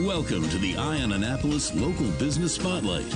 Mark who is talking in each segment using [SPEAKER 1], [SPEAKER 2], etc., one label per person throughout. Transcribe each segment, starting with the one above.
[SPEAKER 1] Welcome to the Eye on Annapolis Local Business Spotlight.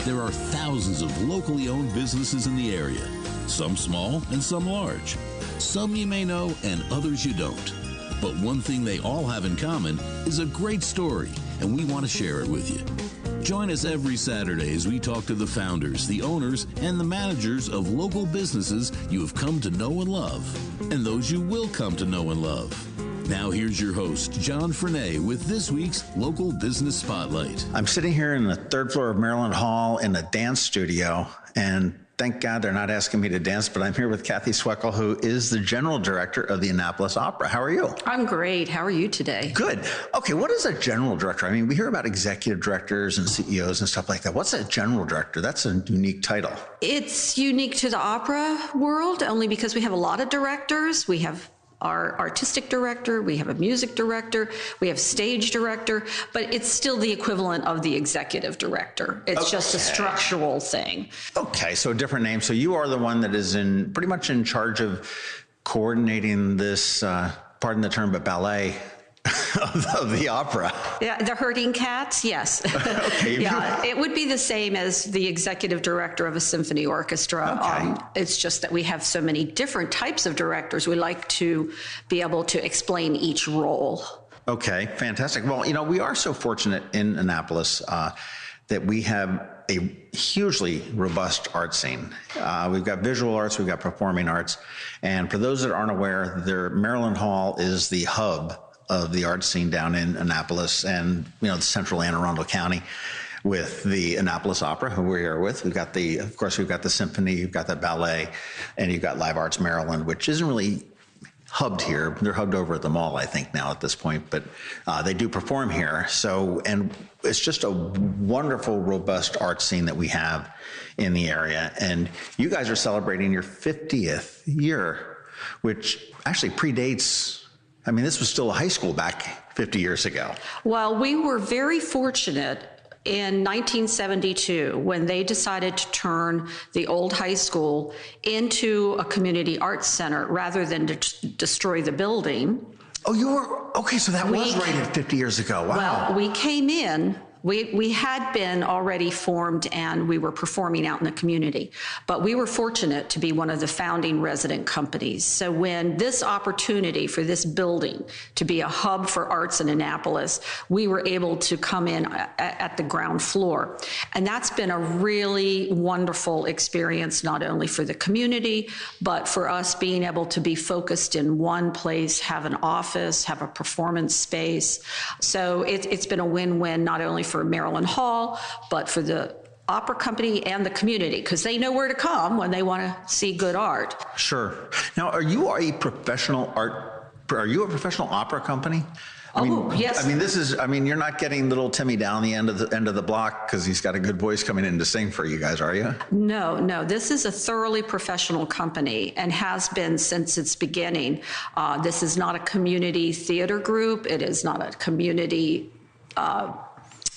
[SPEAKER 1] There are thousands of locally owned businesses in the area, some small and some large. Some you may know and others you don't. But one thing they all have in common is a great story, and we want to share it with you. Join us every Saturday as we talk to the founders, the owners, and the managers of local businesses you have come to know and love, and those you will come to know and love. Now here's your host, John Frenay, with this week's Local Business Spotlight.
[SPEAKER 2] I'm sitting here in the third floor of Maryland Hall in the dance studio, and thank God they're not asking me to dance, but I'm here with Kathy Swekel, who is the general director of the Annapolis Opera. How are you?
[SPEAKER 3] I'm great. How are you today?
[SPEAKER 2] Good. Okay, what is a general director? I mean, we hear about executive directors and CEOs and stuff like that. What's a general director? That's a unique title.
[SPEAKER 3] It's unique to the opera world only because we have a lot of directors. We have our artistic director, we have a music director, we have stage director, but it's still the equivalent of the executive director. It's just a structural thing.
[SPEAKER 2] Okay, so a different name. So you are the one that is pretty much in charge of coordinating this, pardon the term, but ballet of the opera.
[SPEAKER 3] Yeah, the herding cats, yes.
[SPEAKER 2] Okay.
[SPEAKER 3] Yeah, it would be the same as the executive director of a symphony orchestra.
[SPEAKER 2] Okay.
[SPEAKER 3] It's just that we have so many different types of directors. We like to be able to explain each role.
[SPEAKER 2] Okay, fantastic. Well, you know, we are so fortunate in Annapolis that we have a hugely robust art scene. We've got visual arts, we've got performing arts. And for those that aren't aware, Maryland Hall is the hub of the art scene down in Annapolis and, you know, the central Anne Arundel County with the Annapolis Opera, who we're here with. We've got of course, we've got the symphony, you've got the ballet, and you've got Live Arts Maryland, which isn't really hubbed here. They're hubbed over at the mall, I think, now at this point, but they do perform here. So, and it's just a wonderful, robust art scene that we have in the area. And you guys are celebrating your 50th year, which actually predates, I mean, this was still a high school back 50 years ago.
[SPEAKER 3] Well, we were very fortunate in 1972 when they decided to turn the old high school into a community arts center rather than to destroy the building.
[SPEAKER 2] Oh, you were, okay, so that was right at 50 years ago. Wow.
[SPEAKER 3] Well, we came in. We had been already formed and we were performing out in the community, but we were fortunate to be one of the founding resident companies. So when this opportunity for this building to be a hub for arts in Annapolis, we were able to come in at the ground floor. And that's been a really wonderful experience, not only for the community, but for us being able to be focused in one place, have an office, have a performance space. So it's been a win-win, not only for Maryland Hall, but for the opera company and the community, because they know where to come when they want to see good art.
[SPEAKER 2] Sure. Now, are you a professional opera company? I mean,
[SPEAKER 3] yes.
[SPEAKER 2] I mean, you're not getting little Timmy down the end of the block because he's got a good voice coming in to sing for you guys, are you?
[SPEAKER 3] No. This is a thoroughly professional company and has been since its beginning. This is not a community theater group. It is not a community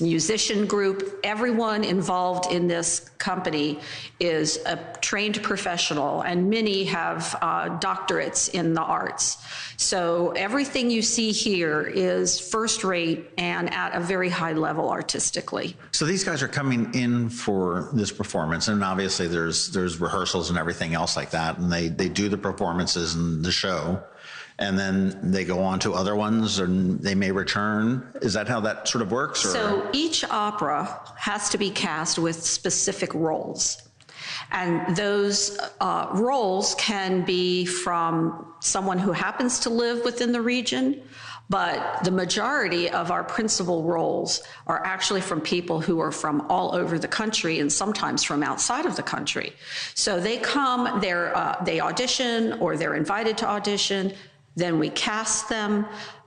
[SPEAKER 3] musician group. Everyone involved in this company is a trained professional, and many have doctorates in the arts. So everything you see here is first rate and at a very high level artistically.
[SPEAKER 2] So these guys are coming in for this performance, and obviously there's rehearsals and everything else like that, and they do the performances and the show. And then they go on to other ones and they may return. Is that how that sort of works? Or?
[SPEAKER 3] So each opera has to be cast with specific roles. And those roles can be from someone who happens to live within the region, but the majority of our principal roles are actually from people who are from all over the country and sometimes from outside of the country. So they come, they audition or they're invited to audition. Then we cast them.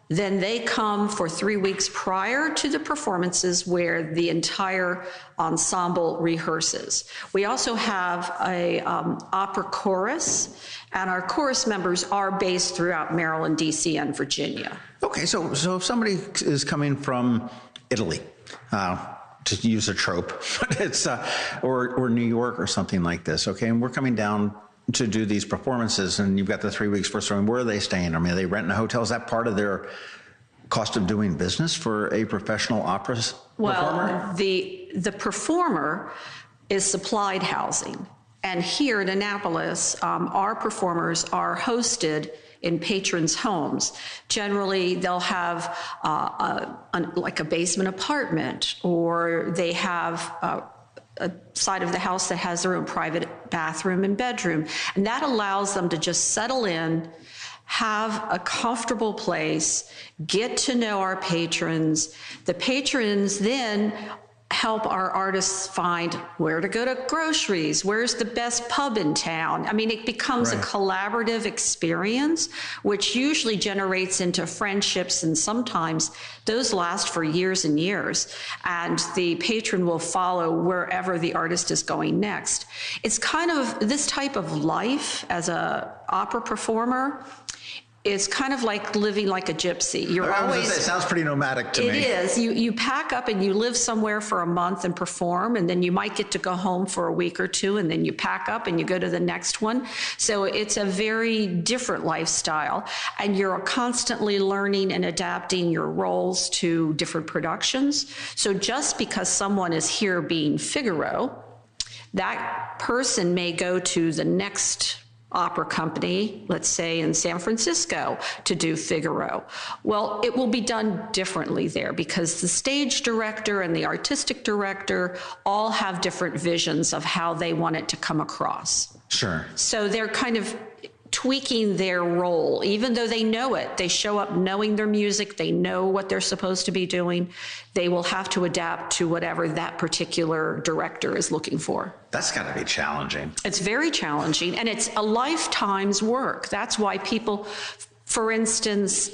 [SPEAKER 3] Then they come for 3 weeks prior to the performances where the entire ensemble rehearses. We also have a opera chorus, and our chorus members are based throughout Maryland, DC, and Virginia.
[SPEAKER 2] Okay, so if somebody is coming from Italy, to use a trope, but it's or New York or something like this, okay, and we're coming down to do these performances, and you've got the 3 weeks first. I mean, where are they staying? I mean, are they renting a hotel? Is that part of their cost of doing business for a professional opera performer?
[SPEAKER 3] The performer is supplied housing. And here in Annapolis, our performers are hosted in patrons' homes. Generally, they'll have like a basement apartment, or they have a side of the house that has their own private bathroom and bedroom. And that allows them to just settle in, have a comfortable place, get to know our patrons. The patrons then help our artists find where to go to groceries, where's the best pub in town. I mean, it becomes a collaborative experience, which usually generates into friendships, and sometimes those last for years and years, and the patron will follow wherever the artist is going next. It's kind of this type of life as a opera performer. It's kind of like living like a gypsy. You're always. It
[SPEAKER 2] sounds pretty nomadic to me.
[SPEAKER 3] It is. You pack up and you live somewhere for a month and perform, and then you might get to go home for a week or two, and then you pack up and you go to the next one. So it's a very different lifestyle, and you're constantly learning and adapting your roles to different productions. So just because someone is here being Figaro, that person may go to the next opera company, let's say in San Francisco, to do Figaro. Well, it will be done differently there because the stage director and the artistic director all have different visions of how they want it to come across.
[SPEAKER 2] Sure.
[SPEAKER 3] So they're kind of tweaking their role, even though they know it. They show up knowing their music, they know what they're supposed to be doing. They will have to adapt to whatever that particular director is looking for.
[SPEAKER 2] That's got to be challenging.
[SPEAKER 3] It's very challenging, and it's a lifetime's work. That's why people, for instance,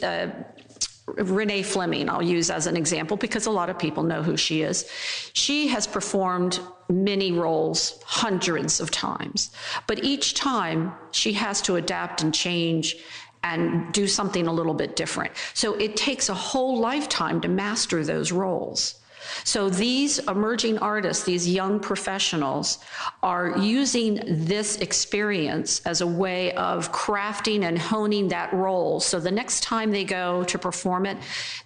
[SPEAKER 3] Renee Fleming, I'll use as an example because a lot of people know who she is. She has performed many roles hundreds of times, but each time she has to adapt and change and do something a little bit different. So it takes a whole lifetime to master those roles. So these emerging artists, these young professionals, are using this experience as a way of crafting and honing that role. So the next time they go to perform it,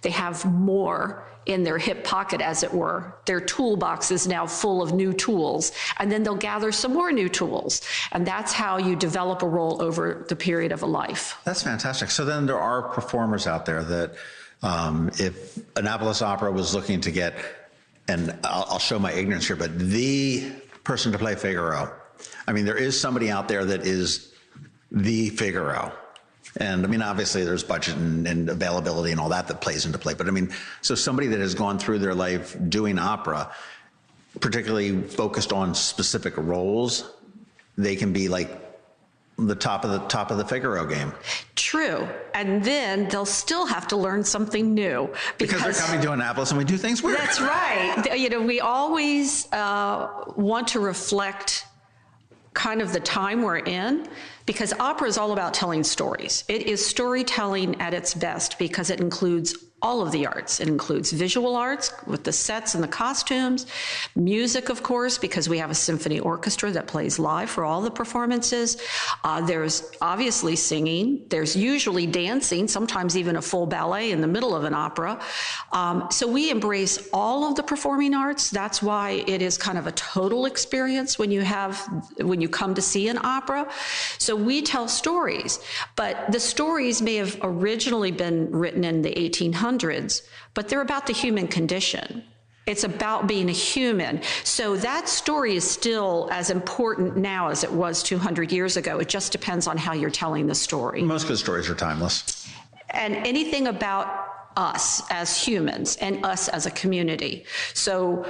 [SPEAKER 3] they have more in their hip pocket, as it were. Their toolbox is now full of new tools, and then they'll gather some more new tools. And that's how you develop a role over the period of a life.
[SPEAKER 2] That's fantastic. So then there are performers out there that if Annapolis Opera was looking to get, and I'll show my ignorance here, but the person to play Figaro, I mean, there is somebody out there that is the Figaro. And I mean, obviously there's budget and availability and all that plays into play. But I mean, so somebody that has gone through their life doing opera, particularly focused on specific roles, they can be like the top of the Figaro game.
[SPEAKER 3] True. And then they'll still have to learn something new.
[SPEAKER 2] Because they're coming to Annapolis and we do things weird.
[SPEAKER 3] That's right. You know, we always want to reflect kind of the time we're in, because opera is all about telling stories. It is storytelling at its best because it includes all of the arts. It includes visual arts with the sets and the costumes, music, of course, because we have a symphony orchestra that plays live for all the performances. There's obviously singing. There's usually dancing, sometimes even a full ballet in the middle of an opera. So we embrace all of the performing arts. That's why it is kind of a total experience when you come to see an opera. So we tell stories, but the stories may have originally been written in the 1800s, but they're about the human condition. It's about being a human. So that story is still as important now as it was 200 years ago. It just depends on how you're telling the story.
[SPEAKER 2] Most good stories are timeless.
[SPEAKER 3] And anything about us as humans and us as a community. So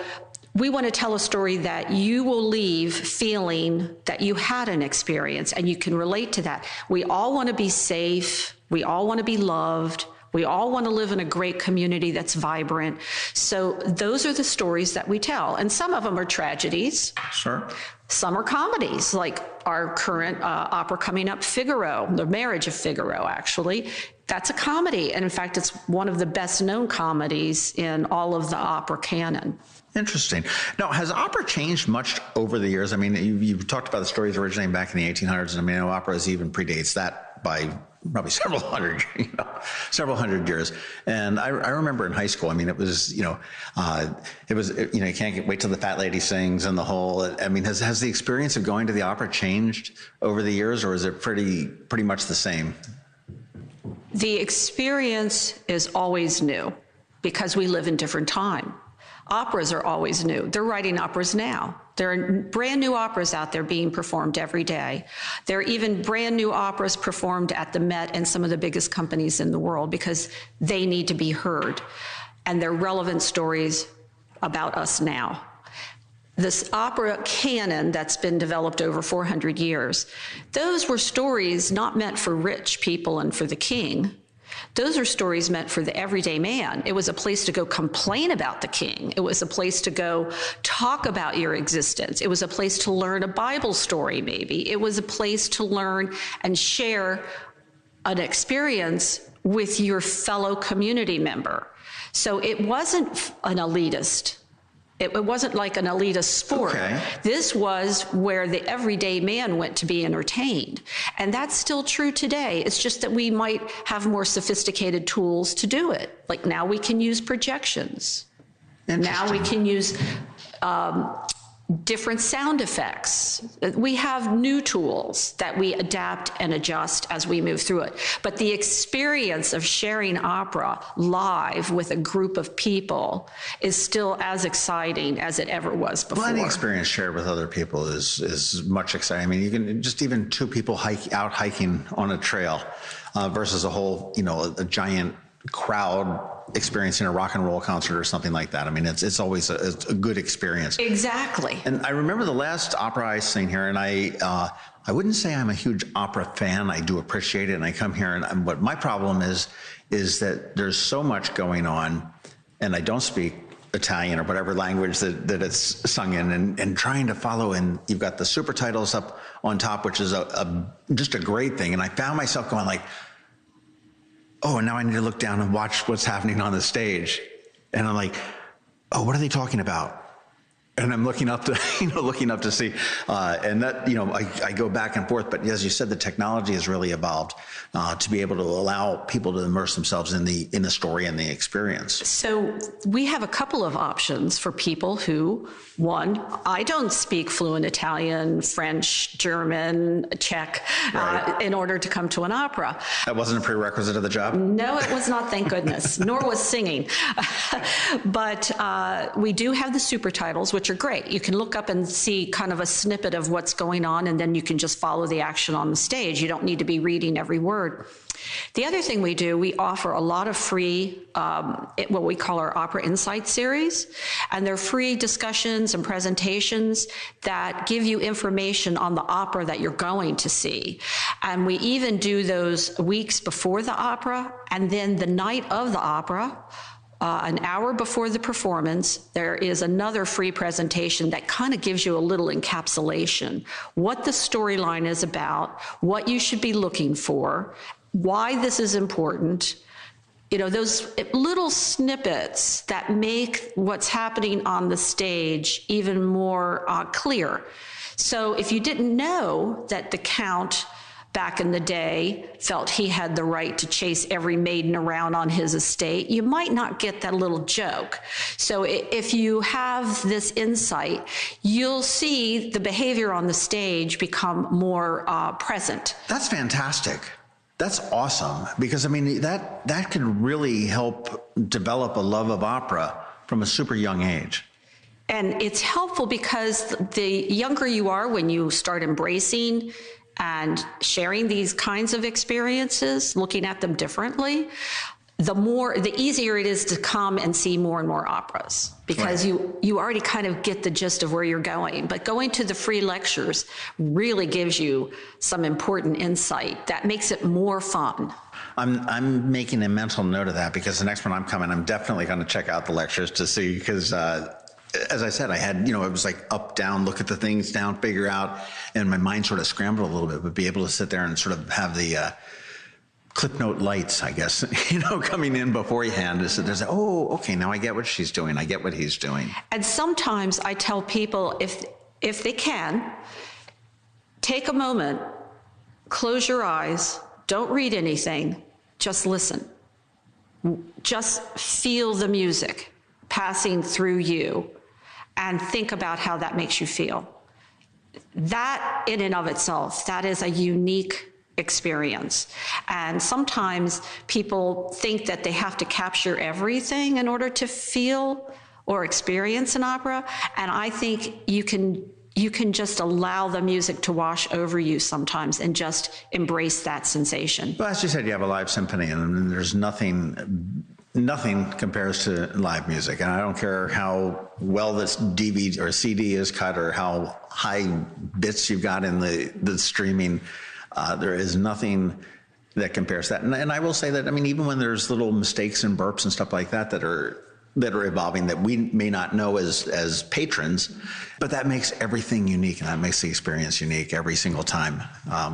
[SPEAKER 3] we want to tell a story that you will leave feeling that you had an experience and you can relate to that. We all want to be safe. We all want to be loved. We all want to live in a great community that's vibrant. So those are the stories that we tell. And some of them are tragedies.
[SPEAKER 2] Sure.
[SPEAKER 3] Some are comedies, like our current opera coming up, Figaro, The Marriage of Figaro, actually. That's a comedy. And in fact, it's one of the best known comedies in all of the opera canon.
[SPEAKER 2] Interesting. Now, has opera changed much over the years? I mean, you've talked about the stories originating back in the 1800s, and I mean, opera even predates that by probably several hundred years. And I remember in high school, I mean, it was, you can't wait till the fat lady sings and the whole, I mean, has the experience of going to the opera changed over the years, or is it pretty much the same?
[SPEAKER 3] The experience is always new because we live in different time. Operas are always new. They're writing operas now. There are brand new operas out there being performed every day. There are even brand new operas performed at the Met and some of the biggest companies in the world because they need to be heard. And they're relevant stories about us now. This opera canon that's been developed over 400 years, those were stories not meant for rich people and for the king. Those are stories meant for the everyday man. It was a place to go complain about the king. It was a place to go talk about your existence. It was a place to learn a Bible story, maybe. It was a place to learn and share an experience with your fellow community member. So it wasn't an elitist. It wasn't like an elitist sport. Okay. This was where the everyday man went to be entertained. And that's still true today. It's just that we might have more sophisticated tools to do it. Like now we can use projections. Now we can use different sound effects. We have new tools that we adapt and adjust as we move through it. But the experience of sharing opera live with a group of people is still as exciting as it ever was before.
[SPEAKER 2] Well, any experience shared with other people is much exciting. I mean, you can just even two people out hiking on a trail versus a whole, a giant crowd experiencing a rock and roll concert or something like that. I mean, it's always a good experience.
[SPEAKER 3] Exactly.
[SPEAKER 2] And I remember the last opera I sing here, and I wouldn't say I'm a huge opera fan. I do appreciate it, and I come here, and but my problem is that there's so much going on, and I don't speak Italian or whatever language that it's sung in, and trying to follow, and you've got the super titles up on top, which is just a great thing. And I found myself going like, oh, and now I need to look down and watch what's happening on the stage. And I'm like, oh, what are they talking about? And I'm looking up to, see, and that, I go back and forth. But as you said, the technology has really evolved to be able to allow people to immerse themselves in the story and the experience. So
[SPEAKER 3] we have a couple of options for people who, one, I don't speak fluent Italian, French, German, Czech, right, in order to come to an opera.
[SPEAKER 2] That wasn't a prerequisite of the job?
[SPEAKER 3] No, it was not, thank goodness, nor was singing. But we do have the super titles, which are great. You can look up and see kind of a snippet of what's going on, and then you can just follow the action on the stage. You don't need to be reading every word. The other thing we do, we offer a lot of free, what we call our Opera Insight series, and they're free discussions and presentations that give you information on the opera that you're going to see. And we even do those weeks before the opera, and then the night of the opera, an hour before the performance, there is another free presentation that kind of gives you a little encapsulation, what the storyline is about, what you should be looking for, why this is important, those little snippets that make what's happening on the stage even more clear. So if you didn't know that the Count back in the day felt he had the right to chase every maiden around on his estate, you might not get that little joke. So if you have this insight, you'll see the behavior on the stage become more present.
[SPEAKER 2] That's fantastic. That's awesome, because I mean, that can really help develop a love of opera from a super young age.
[SPEAKER 3] And it's helpful because the younger you are when you start embracing and sharing these kinds of experiences, looking at them differently, the easier it is to come and see more and more operas, because right, you already kind of get the gist of where you're going. But going to the free lectures really gives you some important insight that makes it more fun.
[SPEAKER 2] I'm making a mental note of that, because the next one I'm coming, I'm definitely going to check out the lectures to see, because as I said, I had, it was like up, down, look at the things down, figure out, and my mind sort of scrambled a little bit, but be able to sit there and sort of have the clip note lights, I guess, coming in beforehand. There's, oh, okay, now I get what she's doing. I get what he's doing.
[SPEAKER 3] And sometimes I tell people, if they can, take a moment, close your eyes, Don't read anything. Just listen. Just feel the music passing through you and think about how that makes you feel. That in and of itself, that is a unique experience. And sometimes people think that they have to capture everything in order to feel or experience an opera. And I think you can just allow the music to wash over you sometimes and just embrace that sensation.
[SPEAKER 2] Well, as you said, you have a live symphony, and there's nothing compares to live music. And I don't care how well this DVD or CD is cut or how high bits you've got in the streaming. There is nothing that compares to that. And I will say that, I mean, even when there's little mistakes and burps and stuff like that that are evolving that we may not know as patrons, but that makes everything unique, and that makes the experience unique every single time,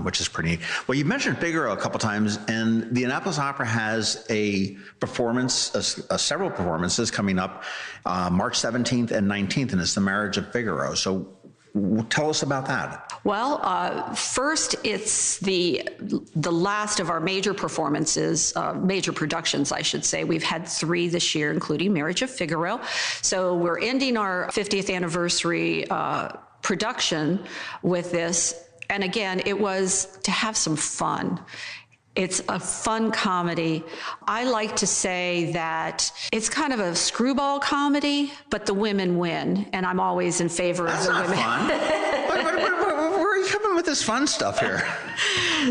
[SPEAKER 2] which is pretty neat. Well, you mentioned Figaro a couple times, and the Annapolis Opera has a performance, several performances coming up March 17th and 19th, and it's the Marriage of Figaro. So tell us about that.
[SPEAKER 3] Well, first, it's the last of our major performances, major productions, I should say. We've had 3 this year, including Marriage of Figaro. So we're ending our 50th anniversary production with this. And again, it was to have some fun. It's a fun comedy. I like to say that it's kind of a screwball comedy, but the women win, and I'm always in favor of the women.
[SPEAKER 2] That's not fun. Where are you coming with this fun stuff here?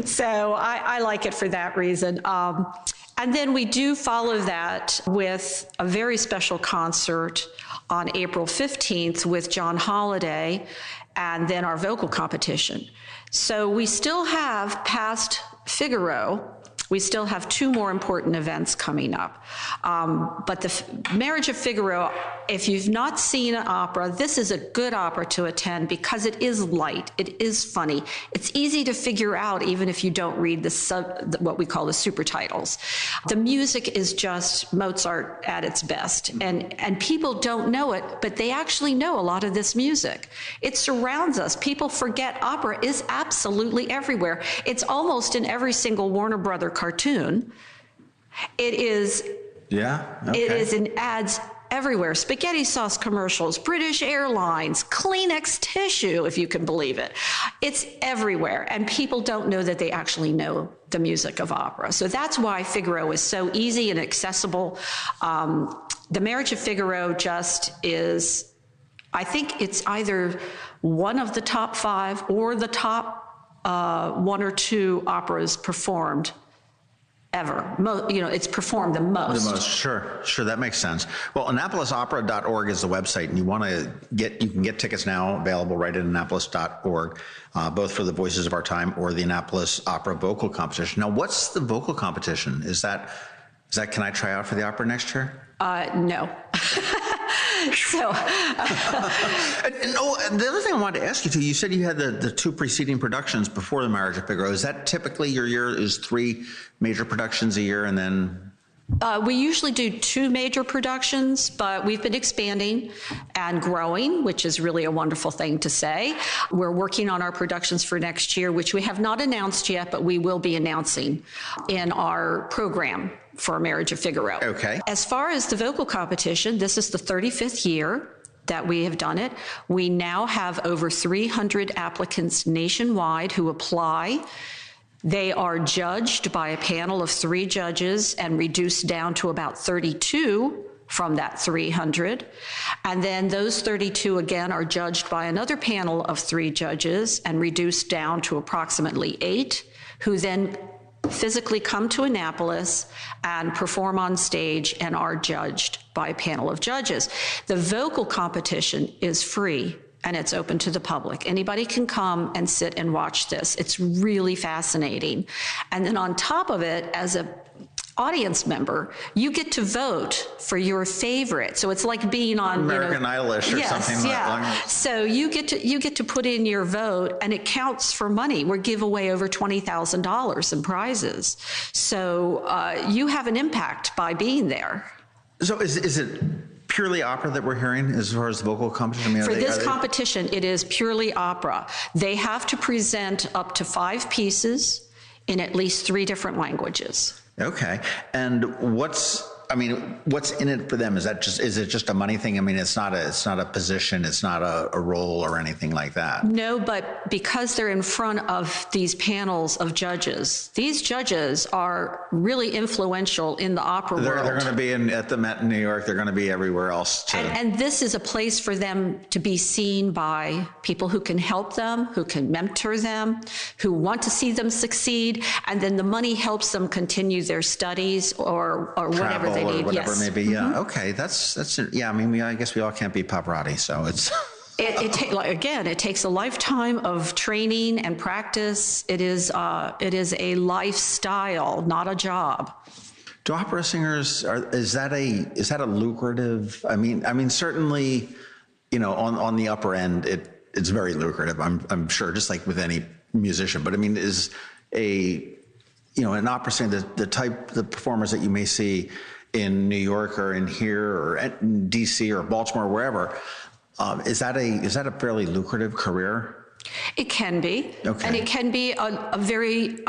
[SPEAKER 3] So I like it for that reason. And then we do follow that with a very special concert on April 15th with John Holliday, and then our vocal competition. So we still have past Figaro, we still have 2 more important events coming up. But the Marriage of Figaro, if you've not seen an opera, this is a good opera to attend because it is light, it is funny. It's easy to figure out even if you don't read what we call the super titles. The music is just Mozart at its best. And people don't know it, but they actually know a lot of this music. It surrounds us. People forget opera is absolutely everywhere. It's almost in every single Warner Brother cartoon. It is. Yeah. Okay. It is in ads everywhere. Spaghetti sauce commercials, British Airlines, Kleenex tissue, if you can believe it. It's everywhere. And people don't know that they actually know the music of opera. So that's why Figaro is so easy and accessible. The Marriage of Figaro just is, I think it's either one of the top 5 or the top 1 or 2 operas performed ever. It's performed the most. The most,
[SPEAKER 2] sure, that makes sense. Well, AnnapolisOpera.org is the website, and you can get tickets now available right at Annapolis.org, both for the Voices of Our Time or the Annapolis Opera Vocal Competition. Now, what's the vocal competition? Is that can I try out for the opera next year?
[SPEAKER 3] No. So,
[SPEAKER 2] the other thing I wanted to ask you too, you said you had the 2 preceding productions before the Marriage of Figaro. Is that typically your year is 3 major productions a year, and then?
[SPEAKER 3] We usually do 2 major productions, but we've been expanding and growing, which is really a wonderful thing to say. We're working on our productions for next year, which we have not announced yet, but we will be announcing in our program for Marriage of Figaro.
[SPEAKER 2] Okay.
[SPEAKER 3] As far as the vocal competition, this is the 35th year that we have done it. We now have over 300 applicants nationwide who apply. They are judged by a panel of 3 judges and reduced down to about 32 from that 300. And then those 32 again are judged by another panel of 3 judges and reduced down to approximately 8, who then physically come to Annapolis and perform on stage and are judged by a panel of judges. The vocal competition is free and it's open to the public. Anybody can come and sit and watch this. It's really fascinating. And then on top of it, as a audience member, you get to vote for your favorite. So it's like being on
[SPEAKER 2] American Idolish or something like that.
[SPEAKER 3] So you get to put in your vote, and it counts for money. We give away over $20,000 in prizes. So you have an impact by being there.
[SPEAKER 2] So is it purely opera that we're hearing as far as the vocal competition?
[SPEAKER 3] For this competition, it is purely opera. They have to present up to 5 pieces in at least 3 different languages.
[SPEAKER 2] Okay. And what's in it for them? Is it just a money thing? I mean, it's not a position, it's not a role or anything like that.
[SPEAKER 3] No, but because they're in front of these panels of judges, these judges are really influential in the opera world.
[SPEAKER 2] They're going to be at the Met in New York. They're going to be everywhere else too.
[SPEAKER 3] And this is a place for them to be seen by people who can help them, who can mentor them, who want to see them succeed, and then the money helps them continue their studies or whatever they need.
[SPEAKER 2] Or whatever
[SPEAKER 3] yes.
[SPEAKER 2] it may be. Yeah. Okay. That's yeah. I mean, I guess we all can't be Pavarotti, so it's.
[SPEAKER 3] It takes a lifetime of training and practice. It is a lifestyle, not a job.
[SPEAKER 2] Do opera singers is that a lucrative? I mean, certainly, on the upper end, it's very lucrative. I'm sure, just like with any musician. But I mean, is an opera singer the performers that you may see in New York or in here or in DC or Baltimore, wherever, is that a fairly lucrative career?
[SPEAKER 3] It can be.
[SPEAKER 2] Okay.
[SPEAKER 3] And it can be a very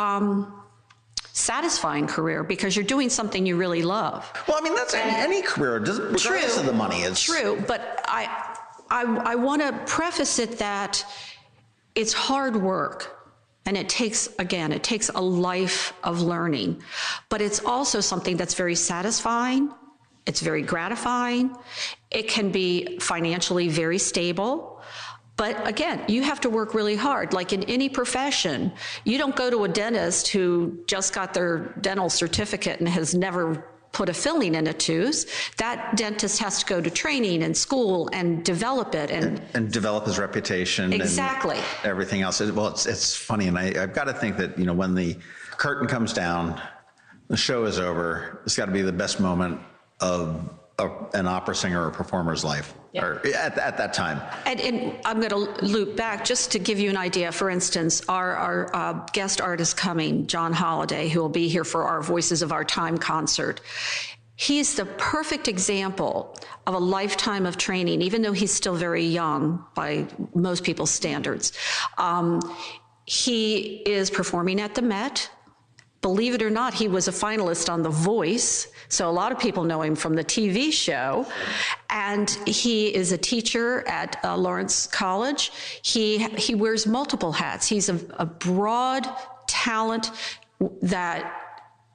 [SPEAKER 3] satisfying career because you're doing something you really love.
[SPEAKER 2] Well, I mean, that's any career, regardless of the money. It's
[SPEAKER 3] true, but I want to preface it that it's hard work. And it takes a life of learning, but it's also something that's very satisfying. It's very gratifying. It can be financially very stable. But again, you have to work really hard. Like in any profession, you don't go to a dentist who just got their dental certificate and has never put a filling in a tooth. That dentist has to go to training and school and develop it and
[SPEAKER 2] develop his reputation.
[SPEAKER 3] Exactly.
[SPEAKER 2] And everything else. Well, it's funny, and I've got to think that when the curtain comes down, the show is over. It's got to be the best moment of an opera singer or performer's life, or at that time.
[SPEAKER 3] And I'm going to loop back just to give you an idea. For instance, our guest artist coming, John Holliday, who will be here for our Voices of Our Time concert. He's the perfect example of a lifetime of training, even though he's still very young by most people's standards. He is performing at the Met. Believe it or not, he was a finalist on The Voice, so a lot of people know him from the TV show. And he is a teacher at Lawrence College. He wears multiple hats. He's a broad talent that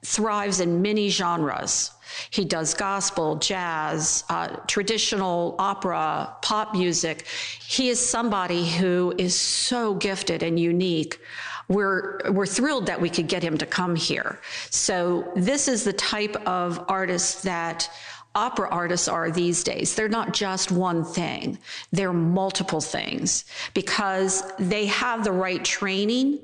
[SPEAKER 3] thrives in many genres. He does gospel, jazz, traditional opera, pop music. He is somebody who is so gifted and unique. We're thrilled that we could get him to come here. So this is the type of artist that opera artists are these days. They're not just one thing. They're multiple things because they have the right training.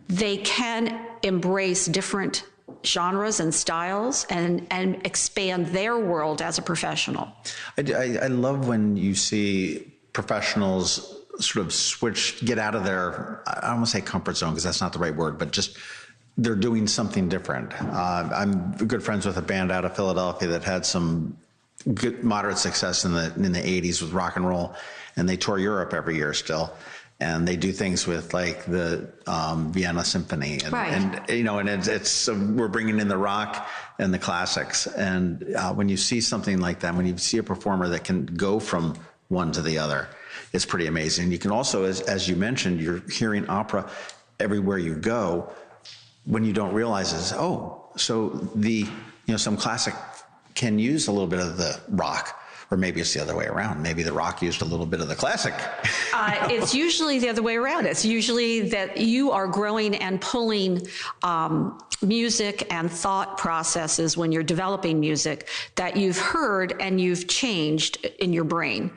[SPEAKER 3] They can embrace different genres and styles and expand their world as a professional.
[SPEAKER 2] I love when you see professionals sort of get out of their, I don't want to say comfort zone because that's not the right word, but just they're doing something different. I'm good friends with a band out of Philadelphia that had some good moderate success in the 80s with rock and roll, and they tour Europe every year still. And they do things with like the Vienna Symphony, and,
[SPEAKER 3] right.
[SPEAKER 2] and it's we're bringing in the rock and the classics. And when you see something like that, when you see a performer that can go from one to the other, it's pretty amazing. You can also, as you mentioned, you're hearing opera everywhere you go. When you don't realize is, so some classic can use a little bit of the rock. Or maybe it's the other way around. Maybe the rock used a little bit of the classic.
[SPEAKER 3] It's usually the other way around. It's usually that you are growing and pulling music and thought processes when you're developing music that you've heard and you've changed in your brain.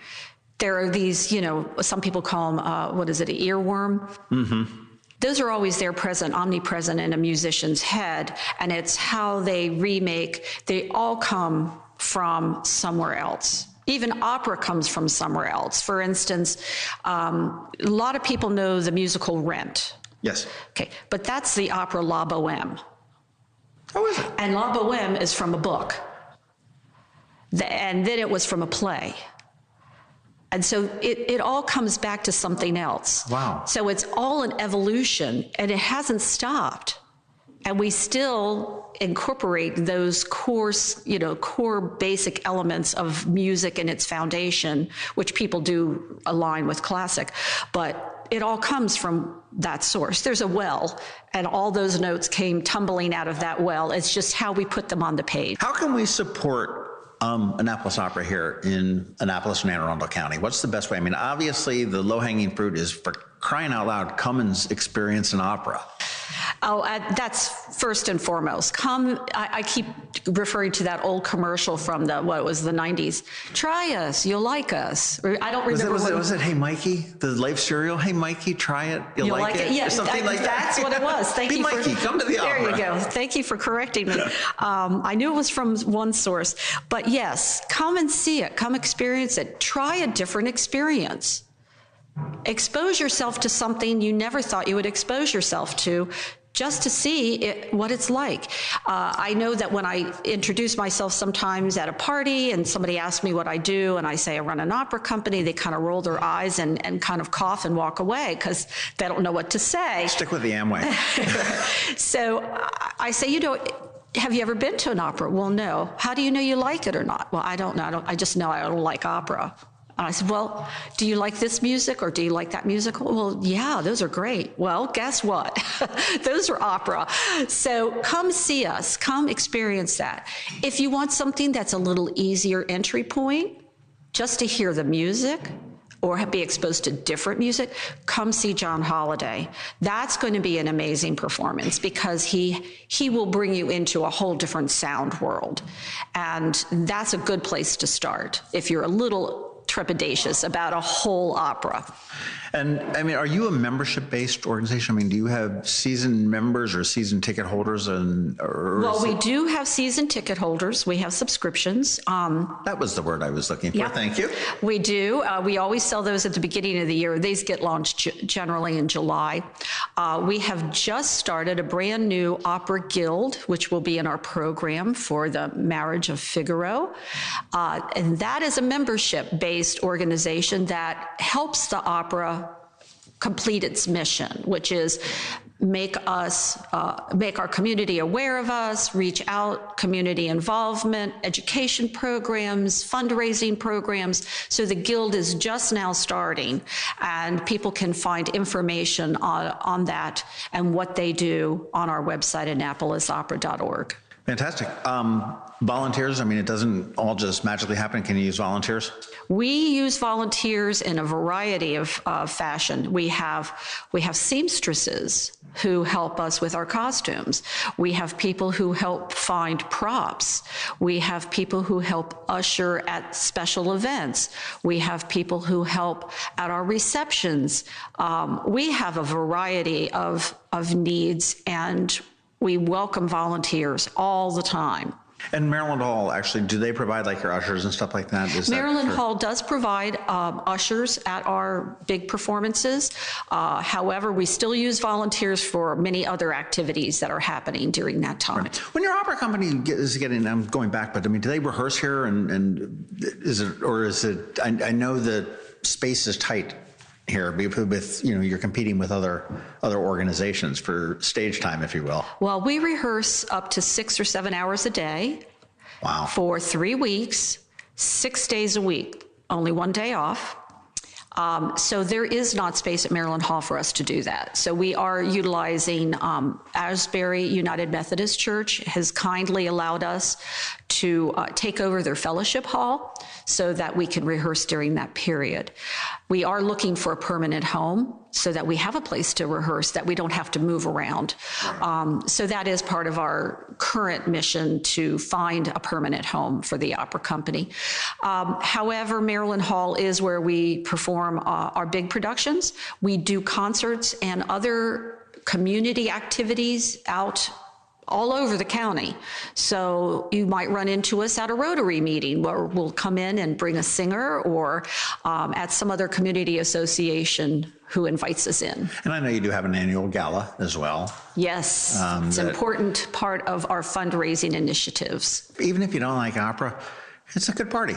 [SPEAKER 3] There are these, some people call them, an earworm? Mm-hmm. Those are always there, present, omnipresent in a musician's head, and it's how they remake. They all come from somewhere else. Even opera comes from somewhere else. For instance, a lot of people know the musical Rent.
[SPEAKER 2] Yes.
[SPEAKER 3] Okay, but that's the opera La Bohème.
[SPEAKER 2] Oh, is it?
[SPEAKER 3] And La Bohème is from a book. And then it was from a play. And so it all comes back to something else.
[SPEAKER 2] Wow.
[SPEAKER 3] So it's all an evolution, and it hasn't stopped. And we still incorporate those core basic elements of music and its foundation, which people do align with classic, but it all comes from that source. There's a well, and all those notes came tumbling out of that well. It's just how we put them on the page.
[SPEAKER 2] How can we support Annapolis Opera here in Annapolis and Anne Arundel County? What's the best way? I mean, obviously the low-hanging fruit is, for crying out loud, come and experience an opera.
[SPEAKER 3] Oh, that's first and foremost. I keep referring to that old commercial from the 90s. Try us, you'll like us. I don't remember.
[SPEAKER 2] Was it Hey Mikey, the Life cereal? Hey Mikey, try it, you'll like it?
[SPEAKER 3] Yeah,
[SPEAKER 2] something like
[SPEAKER 3] that's
[SPEAKER 2] that.
[SPEAKER 3] what it was. Thank you
[SPEAKER 2] Mikey, come to the opera.
[SPEAKER 3] There you go. Thank you for correcting me. I knew it was from one source. But yes, come and see it. Come experience it. Try a different experience. Expose yourself to something you never thought you would expose yourself to, just to see what it's like. I know that when I introduce myself sometimes at a party and somebody asks me what I do and I say I run an opera company, they kind of roll their eyes and kind of cough and walk away because they don't know what to say.
[SPEAKER 2] Stick with the Amway.
[SPEAKER 3] So I say, have you ever been to an opera? Well, no. How do you know you like it or not? Well, I don't know. I just know I don't like opera. And I said, well, do you like this music or do you like that musical? Well, yeah, those are great. Well, guess what? Those are opera. So come see us. Come experience that. If you want something that's a little easier entry point, just to hear the music or be exposed to different music, come see John Holliday. That's going to be an amazing performance because he will bring you into a whole different sound world. And that's a good place to start if you're a little trepidatious about a whole opera.
[SPEAKER 2] And I mean, are you a membership-based organization? I mean, do you have season members or season ticket holders? Well,
[SPEAKER 3] we do have season ticket holders. We have subscriptions.
[SPEAKER 2] That was the word I was looking for.
[SPEAKER 3] Yeah,
[SPEAKER 2] thank you.
[SPEAKER 3] We do. We always sell those at the beginning of the year. These get launched generally in July. We have just started a brand new opera guild, which will be in our program for the Marriage of Figaro. And that is a membership-based organization that helps the opera complete its mission, which is make our community aware of us, reach out, community involvement, education programs, fundraising programs. So the Guild is just now starting, and people can find information on that and what they do on our website, annapolisopera.org.
[SPEAKER 2] Fantastic. Volunteers, I mean, it doesn't all just magically happen. Can you use volunteers?
[SPEAKER 3] We use volunteers in a variety of fashion. We have seamstresses who help us with our costumes. We have people who help find props. We have people who help usher at special events. We have people who help at our receptions. We have a variety of needs, and we welcome volunteers all the time.
[SPEAKER 2] And Maryland Hall, actually, do they provide like your ushers and stuff like that?
[SPEAKER 3] Maryland Hall does provide ushers at our big performances. However, we still use volunteers for many other activities that are happening during that time.
[SPEAKER 2] Right. When your opera company is getting, I'm going back, but I mean, do they rehearse here? And is it, I know that space is tight here with, you're competing with other organizations for stage time, if you will.
[SPEAKER 3] Well, we rehearse up to 6 or 7 hours a day.
[SPEAKER 2] Wow.
[SPEAKER 3] For 3 weeks, 6 days a week, only 1 day off. So there is not space at Maryland Hall for us to do that. So we are utilizing Asbury United Methodist Church has kindly allowed us to take over their fellowship hall so that we can rehearse during that period. We are looking for a permanent home so that we have a place to rehearse, that we don't have to move around. So that is part of our current mission, to find a permanent home for the opera company. However, Maryland Hall is where we perform our big productions. We do concerts and other community activities out all over the county. So you might run into us at a Rotary meeting where we'll come in and bring a singer, or at some other community association who invites us in.
[SPEAKER 2] And I know you do have an annual gala as well.
[SPEAKER 3] Yes, it's an important part of our fundraising initiatives.
[SPEAKER 2] Even if you don't like opera, it's a good party.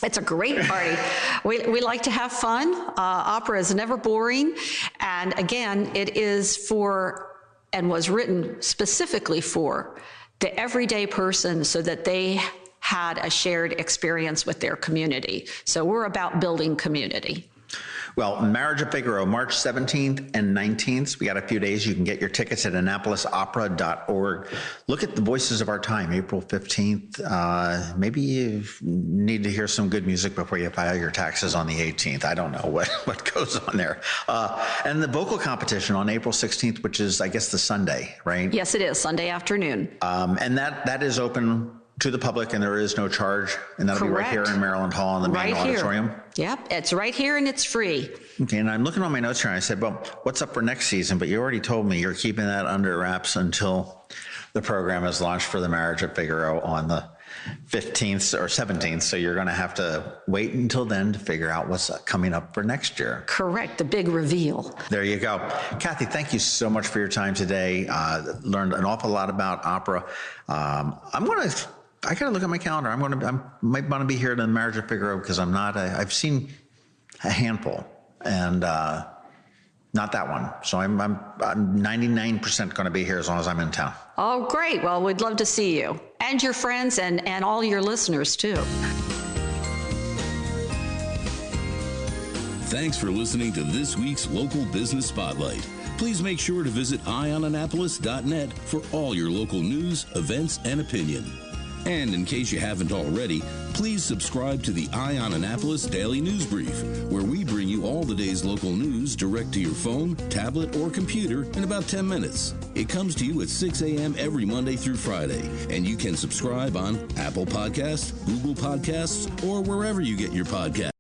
[SPEAKER 3] It's a great party. We like to have fun. Opera is never boring. And again, it is for and was written specifically for the everyday person so that they had a shared experience with their community. So we're about building community.
[SPEAKER 2] Well, Marriage at Figaro, March 17th and 19th. We got a few days. You can get your tickets at AnnapolisOpera.org. Look at the voices of our time, April 15th. Maybe you need to hear some good music before you file your taxes on the 18th. I don't know what goes on there. And the vocal competition on April 16th, which is, I guess, the Sunday, right?
[SPEAKER 3] Yes, it is, Sunday afternoon.
[SPEAKER 2] And that is open to the public, and there is no charge, and that'll
[SPEAKER 3] Correct.
[SPEAKER 2] Be right here in Maryland Hall in the main auditorium.
[SPEAKER 3] Yep, it's right here and it's free.
[SPEAKER 2] Okay, and I'm looking on my notes here, and I said, well, what's up for next season? But you already told me you're keeping that under wraps until the program is launched for the Marriage at Figaro on the 15th or 17th, so you're going to have to wait until then to figure out what's coming up for next year.
[SPEAKER 3] Correct, the big reveal.
[SPEAKER 2] There you go. Kathy, thank you so much for your time today. Learned an awful lot about opera. I got to look at my calendar. I might want to be here at the Marriage at Figaro because I'm not. I've seen a handful, and not that one. So I'm 99% going to be here as long as I'm in town.
[SPEAKER 3] Oh, great. Well, we'd love to see you and your friends and all your listeners too.
[SPEAKER 1] Thanks for listening to this week's Local Business Spotlight. Please make sure to visit eyeonannapolis.net for all your local news, events, and opinion. And in case you haven't already, please subscribe to the Eye on Annapolis Daily News Brief, where we bring you all the day's local news direct to your phone, tablet, or computer in about 10 minutes. It comes to you at 6 a.m. every Monday through Friday, and you can subscribe on Apple Podcasts, Google Podcasts, or wherever you get your podcasts.